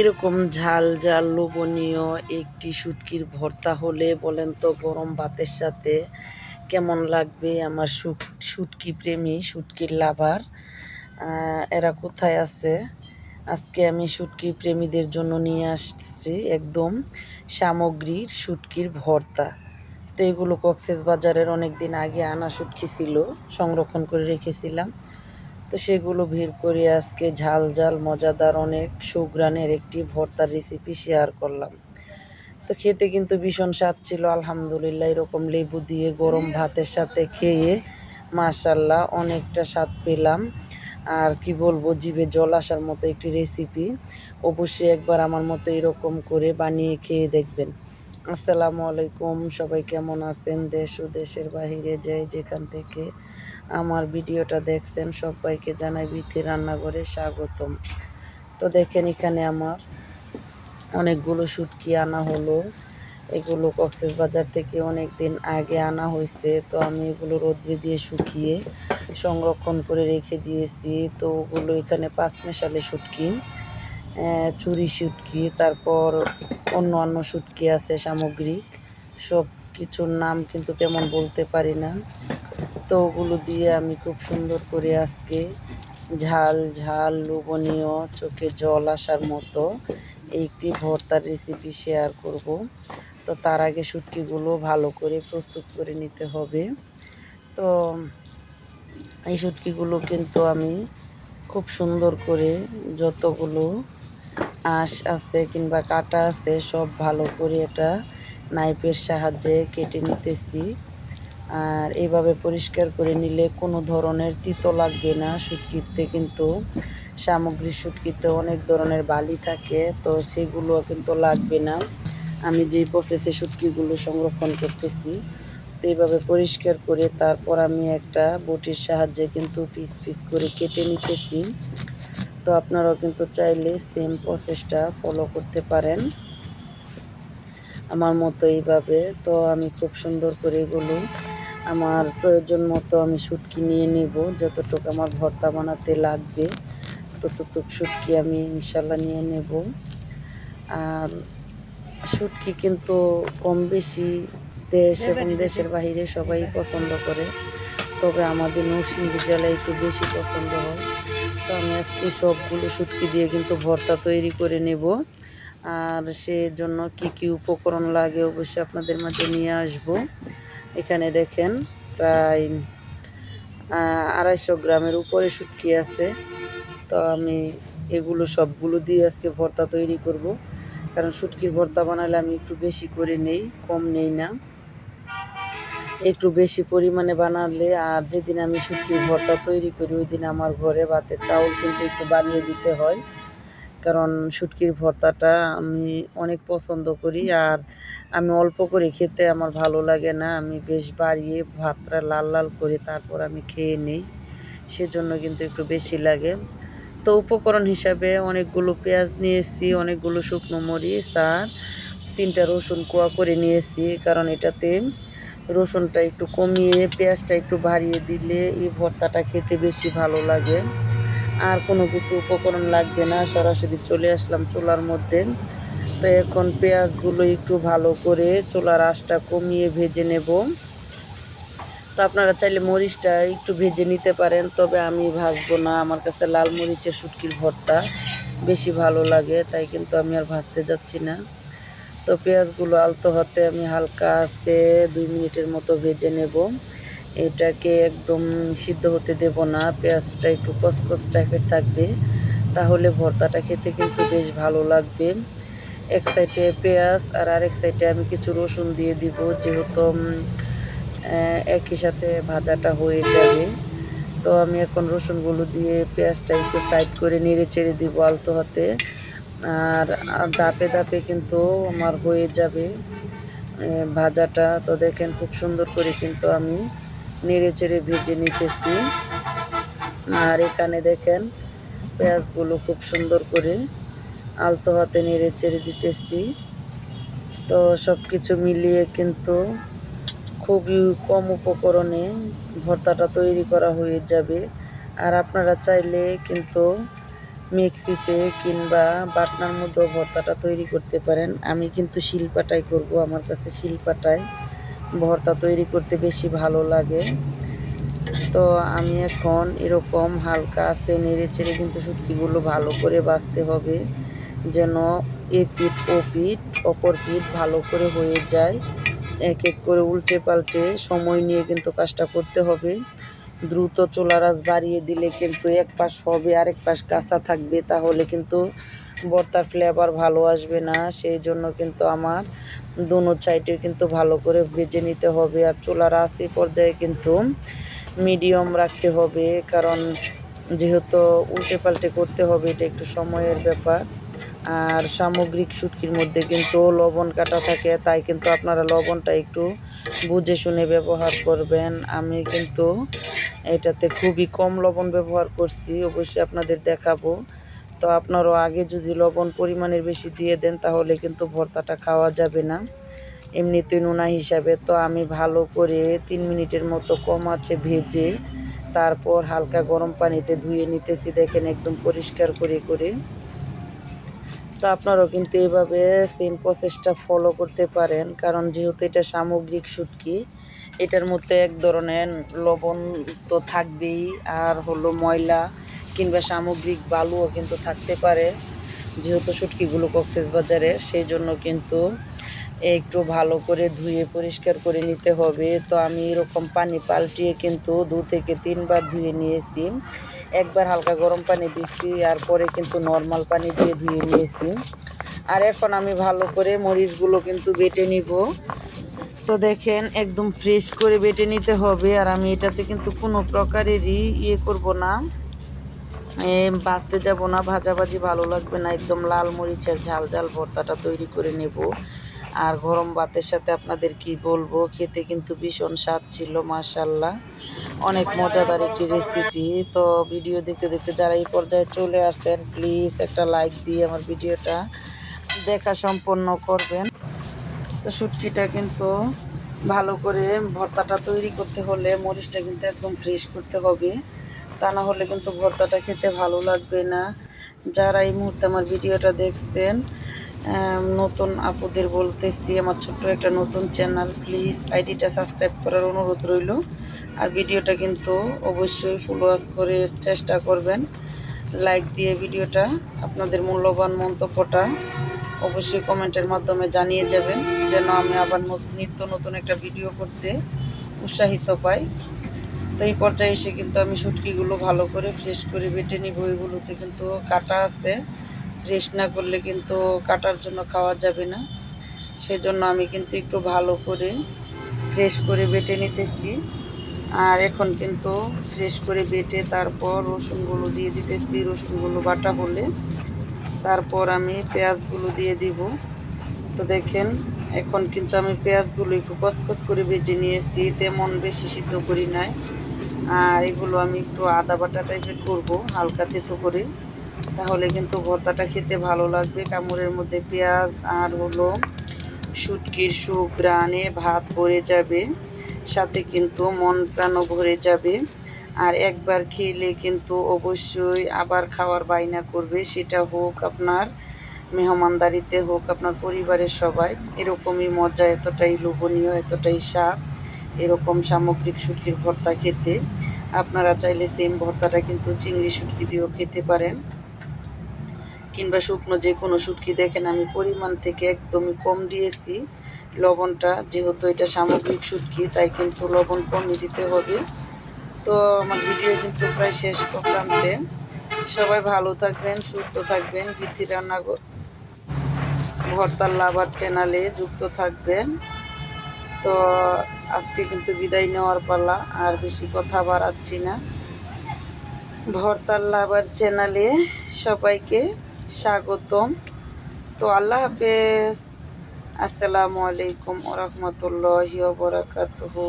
এরকম ঝাল ঝাল লোভনীয় একটি শুটকির ভর্তা হলে বলেন তো গরম ভাতের সাথে কেমন লাগবে। আমার শুটকি প্রেমী, শুটকির লাভার এরা কোথায় আছে? আজকে আমি শুটকি প্রেমীদের জন্য নিয়ে আসছি একদম সামগ্রীর শুটকির ভর্তা। তো এগুলো কক্সবাজারের অনেক দিন আগে আনা শুটকি ছিল, সংরক্ষণ করে রেখেছিলাম। তো সেগুলো বের করে আজকে ঝাল ঝাল মজাদার অনেক সুঘ্রাণের একটি ভর্তার রেসিপি শেয়ার করলাম। তো খেতে কিন্তু ভীষণ স্বাদ ছিল, আলহামদুলিল্লাহ। এরকম লেবু দিয়ে গরম ভাতের সাথে খেয়ে মাশাল্লাহ অনেকটা স্বাদ পেলাম। আর কি বলবো, জিভে জল আসার মতো একটি রেসিপি। অবশ্যই একবার আমার মতো এরকম করে বানিয়ে খেয়ে দেখবেন। আসসালামু আলাইকুম, সবাই কেমন আছেন? দেশ ও দেশের বাহিরে যাই যেখান থেকে আমার ভিডিওটা দেখছেন সবাইকে জানাই বিথি রান্নাঘরে স্বাগতম। তো দেখেন, এখানে আমার অনেকগুলো শুটকি আনা হলো। এগুলো কক্সবাজার থেকে অনেক দিন আগে আনা হয়েছে। তো আমি এগুলো রোদ্রে দিয়ে শুকিয়ে সংরক্ষণ করে রেখে দিয়েছি। তো ওগুলো এখানে পাঁচ মেশালি শুটকি, চুরি শুটকি, তারপর অন্য শুটকি আছে সামগ্রিক। সব কিছুর নাম কিন্তু তেমন বলতে পারি না। তো ওগুলো দিয়ে আমি খুব সুন্দর করে আজকে ঝাল ঝাল লোভনীয় চোখে জল আসার মতো একটি ভর্তার রেসিপি শেয়ার করব। তো তার আগে শুটকিগুলো ভালো করে প্রস্তুত করে নিতে হবে। তো এই শুটকিগুলো কিন্তু আমি খুব সুন্দর করে যতগুলো আঁশ আছে কিংবা কাটা আছে সব ভালো করে একটা নাইফের সাহায্যে কেটে নিতেছি। আর এইভাবে পরিষ্কার করে নিলে কোনো ধরনের তিতো লাগবে না। শুটকিতে কিন্তু শুটকিতে অনেক ধরনের বালি থাকে, তো সেগুলো কিন্তু লাগবে না আমি যেই প্রসেসে শুটকিগুলো সংরক্ষণ করতেছি। তো এইভাবে পরিষ্কার করে তারপর আমি একটা বটির সাহায্যে কিন্তু পিস পিস করে কেটে নিতেছি। তো আপনারাও কিন্তু চাইলে সেম প্রসেসটা ফলো করতে পারেন আমার মতো এইভাবে। তো আমি খুব সুন্দর করে এগুলো আমার প্রয়োজন মতো আমি শুটকি নিয়ে নেব। যতটুকু আমার ভর্তা বানাতে লাগবে ততটুক শুটকি আমি ইনশাল্লাহ নিয়ে নেব। আর শুটকি কিন্তু কম বেশি দেশ এবং দেশের বাহিরে সবাই পছন্দ করে, তবে আমাদের নরসিংদী জেলায় একটু বেশি পছন্দ হয়। তো আমি আজকে সবগুলো শুটকি দিয়ে কিন্তু ভর্তা তৈরি করে নেব। আর সেজন্য কি কি উপকরণ লাগে অবশ্যই আপনাদের মাঝে নিয়ে আসব। এখানে দেখেন প্রায় 250 গ্রামের উপরে শুটকি আছে। তো আমি এগুলো সবগুলো দিয়ে আজকে ভর্তা তৈরি করব, কারণ শুটকির ভর্তা বানালে আমি একটু বেশি করে নেই, কম নেই না। একটু বেশি পরিমাণে বানালে, আর যেদিন আমি শুটকির ভর্তা তৈরি করি ওই দিন আমার ঘরে ভাতের চাউল কিন্তু একটু বাড়িয়ে দিতে হয়, কারণ শুটকির ভর্তাটা আমি অনেক পছন্দ করি। আর আমি অল্প করে খেতে আমার ভালো লাগে না, আমি বেশ বাড়িয়ে ভাতটা লাল লাল করে তারপর আমি খেয়ে নিই, সেজন্য কিন্তু একটু বেশি লাগে। তো উপকরণ হিসাবে অনেকগুলো পেঁয়াজ নিয়েছি, অনেকগুলো শুকনো মরিচ আর 3টা রসুন কোয়া করে নিয়েছি, কারণ এটাতে রসুনটা একটু কমিয়ে পেঁয়াজটা একটু বাড়িয়ে দিলে এই ভর্তাটা খেতে বেশি ভালো লাগে। আর কোনো কিছু উপকরণ লাগবে না, সরাসরি চলে আসলাম চুলার মধ্যে। তো এখন পেঁয়াজগুলো একটু ভালো করে চুলার আঁচটা কমিয়ে ভেজে নেব। তো আপনারা চাইলে মরিচটা একটু ভেজে নিতে পারেন, তবে আমি ভাজবো না, আমার কাছে লাল মরিচের শুটকির ভর্তা বেশি ভালো লাগে, তাই কিন্তু আমি আর ভাজতে যাচ্ছি না। তো পেঁয়াজগুলো আলতো হাতে আমি হালকা আছে 2 মিনিটের মতো ভেজে নেব। এটাকে একদম সিদ্ধ হতে দেব না, পেঁয়াজটা একটু কসকস টাইপের থাকবে, তাহলে ভর্তাটা খেতে কিন্তু বেশ ভালো লাগবে। এক সাইডে পেঁয়াজ আর আরেক সাইডে আমি কিছু রসুন দিয়ে দিব, যেহেতু একই সাথে ভাজাটা হয়ে যাবে। তো আমি এখন রসুনগুলো দিয়ে পেঁয়াজটা একটু সাইড করে নেড়ে চেড়ে দিব আলতো হাতে। আর ধাপে ধাপে কিন্তু আমার হয়ে যাবে ভাজাটা। তো দেখেন খুব সুন্দর করে কিন্তু আমি নেড়ে চেড়ে ভেজে নিতেছি। আর এখানে দেখেন পেঁয়াজগুলো খুব সুন্দর করে আলতো হাতে নেড়ে চেড়ে দিতেছি। তো সব কিছু মিলিয়ে কিন্তু খুবই কম উপকরণে ভর্তাটা তৈরি করা হয়ে যাবে। আর আপনারা চাইলে কিন্তু মিক্সিতে কিংবা বাটনার মধ্যে ভর্তাটা তৈরি করতে পারেন। আমি কিন্তু শিলপাটায় করব, আমার কাছে শিলপাটায় ভর্তা তৈরি করতে বেশি ভালো লাগে। তো আমি এখন এরকম হালকা আছে নেড়ে চেড়ে কিন্তু শুটকিগুলো ভালো করে ভাজতে হবে, যেন পিঠ ও পিঠ অপর পিঠ ভালো করে হয়ে যায়। এক এক করে উল্টে পাল্টে সময় নিয়ে কিন্তু কাজটা করতে হবে। দ্রুত চুলার আঁচ বাড়িয়ে দিলে কিন্তু এক পাশ হবে, আরেক পাশ কাঁচা থাকবে, তাহলে কিন্তু ভর্তার ফ্লেভার ভালো আসবে না। সেই জন্য কিন্তু আমার দোনো সাইডে কিন্তু ভালো করে ভেজে নিতে হবে। আর চুলার আঁচ পর্যায়ে কিন্তু মিডিয়াম রাখতে হবে, কারণ যেহেতু উল্টে পাল্টে করতে হবে, এটা একটু সময়ের ব্যাপার। আর সামুদ্রিক শুটকির মধ্যে কিন্তু লবণ কাটা থাকে, তাই কিন্তু আপনারা লবণটা একটু বুঝে শুনে ব্যবহার করবেন। আমি কিন্তু এটাতে খুবই কম লবণ ব্যবহার করছি, অবশ্যই আপনাদের দেখাবো। তো আপনারাও আগে যদি লবণ পরিমাণের বেশি দিয়ে দেন, তাহলে কিন্তু ভর্তাটা খাওয়া যাবে না এমনিতে নোনা হিসাবে। তো আমি ভালো করে 3 মিনিটের মতো কম আঁচে ভেজে তারপর হালকা গরম পানিতে ধুয়ে নিতেছি, দেখেন একদম পরিষ্কার করে করে। তো আপনারাও কিন্তু এভাবে সেম প্রসেসটা ফলো করতে পারেন, কারণ যেহেতু এটা সামুদ্রিক শুটকি, এটার মধ্যে এক ধরনের লবণ তো থাকবেই, আর হলো ময়লা কিংবা সামুদ্রিক বালুও কিন্তু থাকতে পারে, যেহেতু শুটকিগুলো কক্সবাজারের। সেই জন্য কিন্তু একটু ভালো করে ধুয়ে পরিষ্কার করে নিতে হবে। তো আমি এরকম পানি পাল্টিয়ে কিন্তু 2 থেকে 3 বার ধুয়ে নিয়েছি। একবার হালকা গরম পানি দিয়েছি, আর পরে কিন্তু নর্মাল পানি দিয়ে ধুয়ে নিয়েছি। আর এখন আমি ভালো করে মরিচগুলো কিন্তু বেটে নিব। তো দেখেন একদম ফ্রেশ করে বেটে নিতে হবে। আর আমি এটাতে কিন্তু কোনো প্রকারেরই করব না, বাছতে যাব না, ভাজাভাজি ভালো লাগবে না। একদম লাল মরিচের ঝাল ঝাল ভর্তাটা তৈরি করে নেব। আর গরম ভাতের সাথে আপনাদের কি বলবো, খেতে কিন্তু ভীষণ স্বাদ ছিল, মাশাল্লাহ, অনেক মজাদার একটি রেসিপি। তো ভিডিও দেখতে দেখতে যারা এই পর্যায়ে চলে আসছেন, প্লিজ একটা লাইক দিয়ে আমার ভিডিওটা দেখা সম্পন্ন করবেন। তো শুটকিটা কিন্তু ভালো করে ভর্তাটা তৈরি করতে হলে মরিচটা কিন্তু একদম ফ্রেশ করতে হবে, তা না হলে কিন্তু ভর্তাটা খেতে ভালো লাগবে না। যারা এই মুহূর্তে আমার ভিডিওটা দেখছেন, নতুন আপুদের বলতেছি, আমার ছোট্ট একটা নতুন চ্যানেল, প্লিজ আইডিটা সাবস্ক্রাইব করার অনুরোধ রইল। আর ভিডিওটা কিন্তু অবশ্যই ফুল ওয়াচ করে চেষ্টা করবেন, লাইক দিয়ে ভিডিওটা আপনাদের মূল্যবান মন্তব্যটা অবশ্যই কমেন্টের মাধ্যমে জানিয়ে যাবেন, যেন আমি আবার নিত্য নতুন একটা ভিডিও করতে উৎসাহিত পাই। তো এই পর্যায়ে এসে কিন্তু আমি শুটকিগুলো ভালো করে ফ্রেশ করে বেটে নিব। এগুলোতে কিন্তু কাটা আছে, ফ্রেশ না করলে কিন্তু কাটার জন্য খাওয়া যাবে না। সেজন্য আমি কিন্তু একটু ভালো করে ফ্রেশ করে বেটে নিতেছি। আর এখন কিন্তু ফ্রেশ করে বেটে তারপর রসুনগুলো দিয়ে দিতেছি। রসুনগুলো বাটা হলে তারপর আমি পেঁয়াজগুলো দিয়ে দিব। তো দেখেন এখন কিন্তু আমি পেঁয়াজগুলো একটু কসকস করে ভেজে নিয়েছি, তেমন বেশি সিদ্ধ করি নাই। আর এগুলো আমি একটু আদা বাটা টাইপের করবো, হালকা থেতো করে, তাহলে কিন্তু ভর্তাটা খেতে ভালো লাগবে। কামড়ের মধ্যে পেঁয়াজ আর হলো শুটকির সুঘ্রাণে ভাত ভরে যাবে, সাথে কিন্তু মন প্রাণও ভরে যাবে। আর একবার খেলে কিন্তু অবশ্যই আবার খাওয়ার বায়না করবে, সেটা হোক আপনার মেহমানদারিতে, হোক আপনার পরিবারের সবাই। এরকমই মজা, এতটাই লোভনীয়, এতটাই স্বাদ এরকম সামুদ্রিক শুটকির ভর্তা খেতে। আপনারা চাইলে সেম ভর্তাটা কিন্তু চিংড়ি শুটকি দিয়েও খেতে পারেন, কিংবা শুকনো যে কোনো শুটকি। দেখেন আমি পরিমাণ থেকে একদমই কম দিয়েছি লবণটা, যেহেতু এটা সামুদ্রিক শুটকি, তাই কিন্তু লবণ কমই দিতে হবে। তো আমার ভিডিও কিন্তু প্রায় শেষ প্রান্তে। সবাই ভালো থাকবেন, সুস্থ থাকবেন, বৃদ্ধি রান্না ভর্তার লাভার চ্যানেলে যুক্ত থাকবেন। তো আজকে কিন্তু বিদায় নেওয়ার পালা, আর বেশি কথা বাড়াচ্ছি না। ভর্তার লাভার চ্যানেলে সবাইকে স্বাগতম। তো আল্লাহ হাফেজ, আসসালামু আলাইকুম ওয়া রাহমাতুল্লাহি ওয়া বারাকাতুহু।